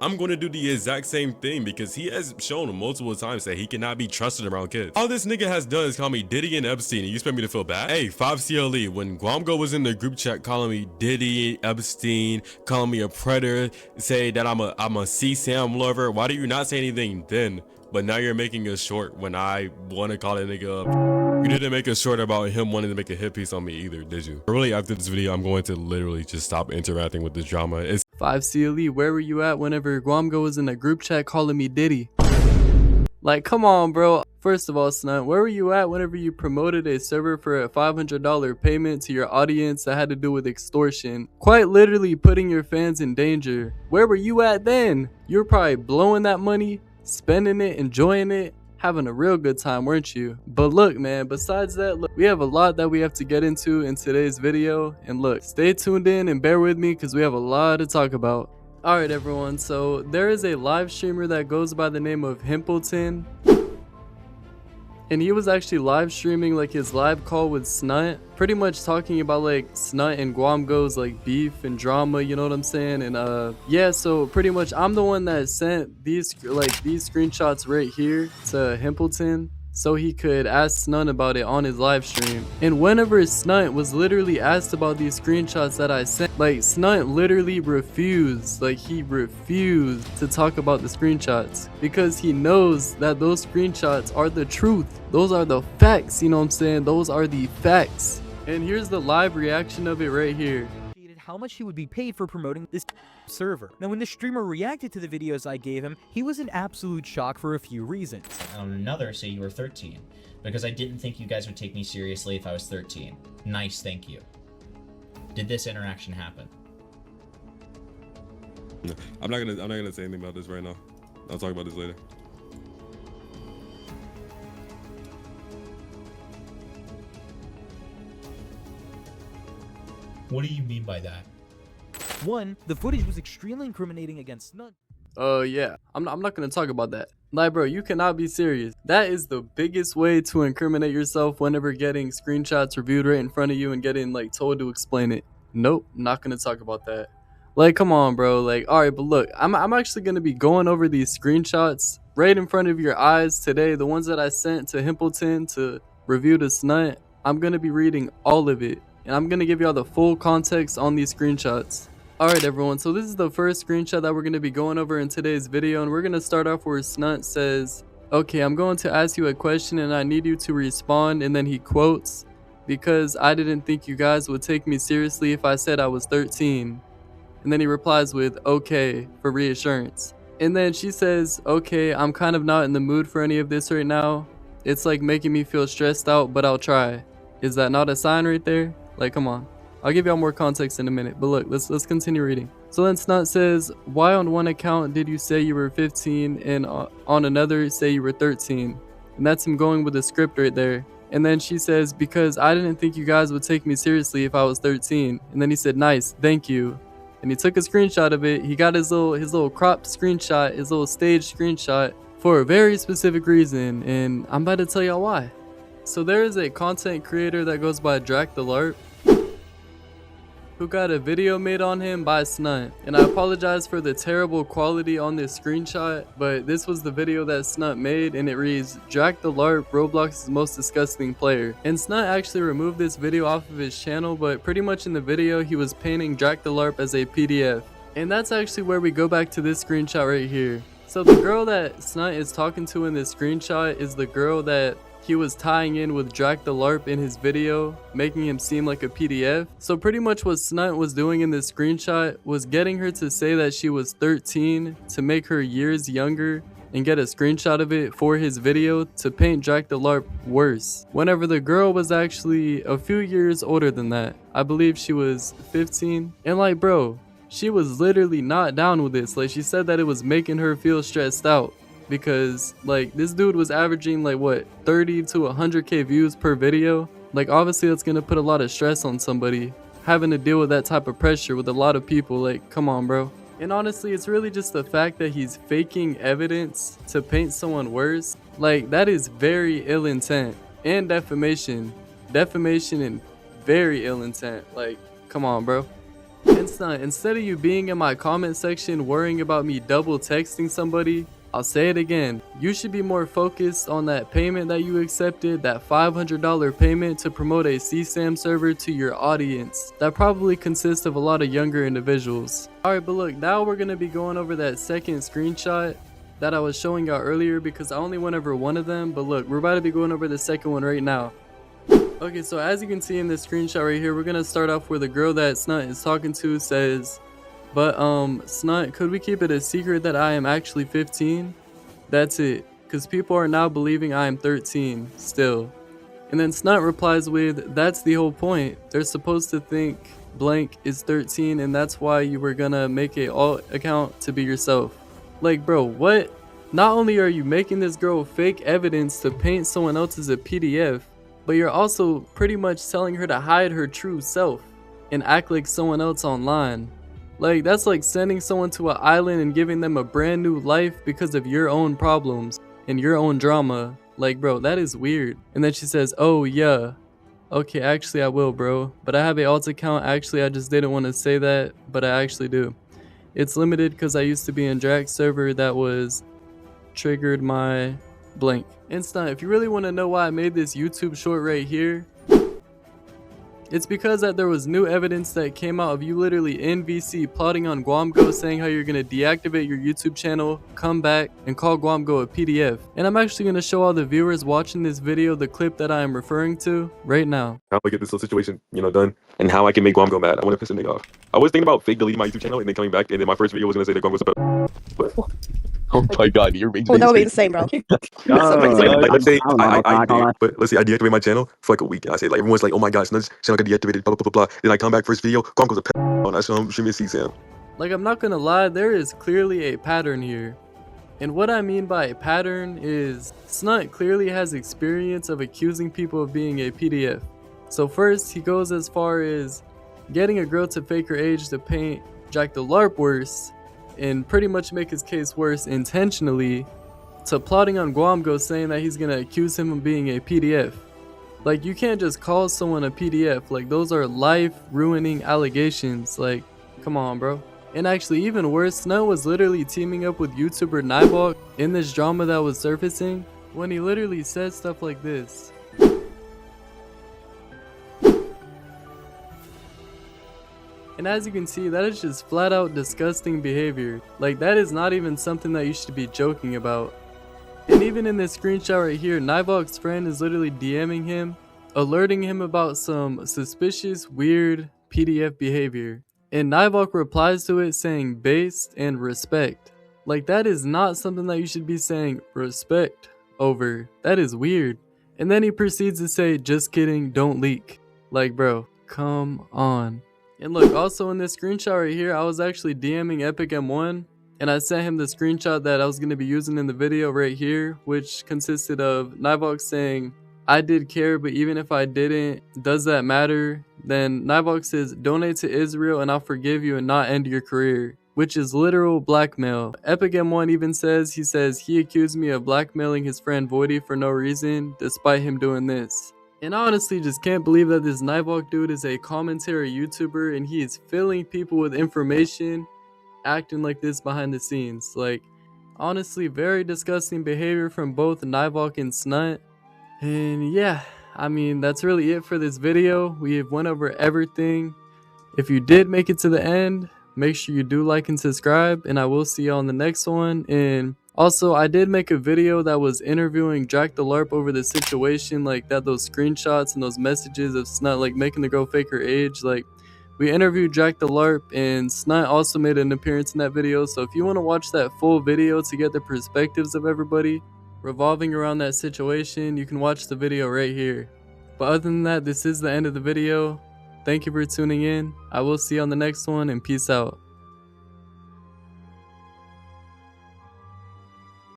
I'm going to do the exact same thing because he has shown multiple times that he cannot be trusted around kids. All this nigga has done is call me Diddy and Epstein, and you expect me to feel bad? Hey, 5CLE, when Guamgo was in the group chat calling me Diddy, Epstein, calling me a predator, say that I'm a C-Sam lover, why do you not say anything then? But now you're making a short when I want to call that nigga up. You didn't make a short about him wanting to make a hit piece on me either, did you? Really, after this video, I'm going to literally just stop interacting with this drama. It's 5CLE, where were you at whenever Guamgo was in a group chat calling me Diddy? Like, come on, bro. First of all, Snunt, where were you at whenever you promoted a server for a $500 payment to your audience that had to do with extortion? Quite literally putting your fans in danger. Where were you at then? You were probably blowing that money, spending it, enjoying it, having a real good time, weren't you? But look, man, besides that, look, we have a lot that we have to get into in today's video. And look, stay tuned in and bear with me because we have a lot to talk about. Alright everyone, so there is a live streamer that goes by the name of Himpleton. And he was actually live streaming like his live call with Snunt, pretty much talking about like Snunt and Guamgo's like beef and drama, you know what I'm saying? And yeah, so pretty much I'm the one that sent these screenshots right here to Himpleton so he could ask Snunt about it on his live stream. And whenever Snunt was literally asked about these screenshots that I sent, like Snunt literally refused, like he refused to talk about the screenshots because he knows that those screenshots are the truth. Those are the facts, you know what I'm saying? Those are the facts. And here's the live reaction of it right here. How much he would be paid for promoting this server. Now, when the streamer reacted to the videos I gave him, he was in absolute shock for a few reasons. On another, say you were 13, because I didn't think you guys would take me seriously if I was 13. Nice, thank you. Did this interaction happen? No, I'm not gonna say anything about this right now. I'll talk about this later. What do you mean by that? One, the footage was extremely incriminating against Snunt. Yeah, I'm not gonna talk about that. Like, bro, you cannot be serious. That is the biggest way to incriminate yourself whenever getting screenshots reviewed right in front of you and getting like told to explain it. Nope, not gonna talk about that. Like, come on, bro. Like, all right, but look, I'm actually gonna be going over these screenshots right in front of your eyes today. The ones that I sent to Himpleton to review to Snunt. I'm gonna be reading all of it. And I'm going to give y'all the full context on these screenshots. Alright everyone, so this is the first screenshot that we're going to be going over in today's video. And we're going to start off where Snunt says, okay, I'm going to ask you a question and I need you to respond. And then he quotes, because I didn't think you guys would take me seriously if I said I was 13. And then he replies with, okay, for reassurance. And then she says, okay, I'm kind of not in the mood for any of this right now. It's like making me feel stressed out, but I'll try. Is that not a sign right there? Like, come on. I'll give y'all more context in a minute, but look, let's continue reading. So then Snunt says, why on one account did you say you were 15 and on another say you were 13? And that's him going with the script right there. And then she says, because I didn't think you guys would take me seriously if I was 13. And then he said, nice, thank you. And he took a screenshot of it. He got his little cropped screenshot, his little staged screenshot for a very specific reason. And I'm about to tell y'all why. So there is a content creator that goes by Drac the LARP who got a video made on him by Snunt. And I apologize for the terrible quality on this screenshot, but this was the video that Snunt made and it reads, Drac the LARP, Roblox's most disgusting player. And Snunt actually removed this video off of his channel, but pretty much in the video he was painting Drac the LARP as a PDF. And that's actually where we go back to this screenshot right here. So the girl that Snunt is talking to in this screenshot is the girl that he was tying in with Drac the LARP in his video, making him seem like a PDF. So pretty much what Snunt was doing in this screenshot was getting her to say that she was 13 to make her years younger and get a screenshot of it for his video to paint Drac the LARP worse. Whenever the girl was actually a few years older than that. I believe she was 15. And like, bro, she was literally not down with this. Like, she said that it was making her feel stressed out. Because like this dude was averaging like what 30 to 100k views per video. Like obviously that's gonna put a lot of stress on somebody having to deal with that type of pressure with a lot of people. Like, come on, bro. And honestly, it's really just the fact that he's faking evidence to paint someone worse. Like, that is very ill intent and defamation and very ill intent. Like, come on, bro. Instant, instead of you being in my comment section worrying about me double texting somebody, I'll say it again. You should be more focused on that payment that you accepted, that $500 payment to promote a CSAM server to your audience. That probably consists of a lot of younger individuals. Alright, but look, now we're going to be going over that second screenshot that I was showing y'all earlier because I only went over one of them. But look, we're about to be going over the second one right now. Okay, so as you can see in this screenshot right here, we're going to start off where the girl that Snunt is talking to says, but Snunt, could we keep it a secret that I am actually 15? That's it, because people are now believing I am 13 still. And then Snunt replies with, that's the whole point. They're supposed to think blank is 13 and that's why you were gonna make a alt account to be yourself. Like, bro, what? Not only are you making this girl fake evidence to paint someone else as a PDF, but you're also pretty much telling her to hide her true self and act like someone else online. Like, that's like sending someone to an island and giving them a brand new life because of your own problems and your own drama. Like, bro, that is weird. And then she says, oh yeah, okay, actually I will, bro, but I have a alt account. Actually, I just didn't want to say that, but I actually do. It's limited because I used to be in Drax server that was triggered my blank. Instant, if you really want to know why I made this YouTube short right here, it's because that there was new evidence that came out of you literally in VC plotting on GuamGo, saying how you're going to deactivate your YouTube channel, come back, and call GuamGo a PDF. And I'm actually going to show all the viewers watching this video the clip that I am referring to right now. How I get this whole situation, done, and how I can make Guam go mad. I want to piss a nigga off. I was thinking about fake deleting my YouTube channel and then coming back, and then my first video was going to say that Guam was a but oh my god, you're making that would be the same, bro. Let's say let's say I deactivate my channel for like a week. And I say like everyone's like, oh my gosh, Snunt's channel got deactivated, blah blah blah blah. Then I come back first video, Guam goes a on that show me a CSAM. Like, I'm not gonna lie, there is clearly a pattern here. And what I mean by a pattern is Snunt clearly has experience of accusing people of being a PDF. So first, he goes as far as getting a girl to fake her age to paint Jack the LARP worse, and pretty much make his case worse intentionally, to plotting on GuamGo saying that he's gonna accuse him of being a PDF. Like, you can't just call someone a PDF. Like, those are life-ruining allegations. Like, come on, bro. And actually, even worse, Snunt was literally teaming up with YouTuber Nibok in this drama that was surfacing when he literally said stuff like this. And as you can see, that is just flat out disgusting behavior. Like, that is not even something that you should be joking about. And even in this screenshot right here, Nibok's friend is literally DMing him, alerting him about some suspicious, weird PDF behavior. And Nibok replies to it saying based and respect. Like, that is not something that you should be saying respect over. That is weird. And then he proceeds to say, just kidding, don't leak. Like, bro, come on. And look, also in this screenshot right here, I was actually DMing Epic M1, and I sent him the screenshot that I was going to be using in the video right here, which consisted of Nibok saying, I did care, but even if I didn't, does that matter? Then Nibok says, donate to Israel and I'll forgive you and not end your career, which is literal blackmail. Epic M1 even says, he accused me of blackmailing his friend Voidy for no reason, despite him doing this. And I honestly just can't believe that this Nibok dude is a commentary YouTuber and he is filling people with information, acting like this behind the scenes. Like, honestly, very disgusting behavior from both Nibok and Snunt. And yeah, I mean, that's really it for this video. We have went over everything. If you did make it to the end, make sure you do like and subscribe, and I will see you on the next one. And also, I did make a video that was interviewing Jack the LARP over the situation, like that, those screenshots and those messages of Snunt like making the girl fake her age. Like, we interviewed Jack the LARP, and Snunt also made an appearance in that video. So if you want to watch that full video to get the perspectives of everybody revolving around that situation, you can watch the video right here. But other than that, this is the end of the video. Thank you for tuning in. I will see you on the next one, and peace out.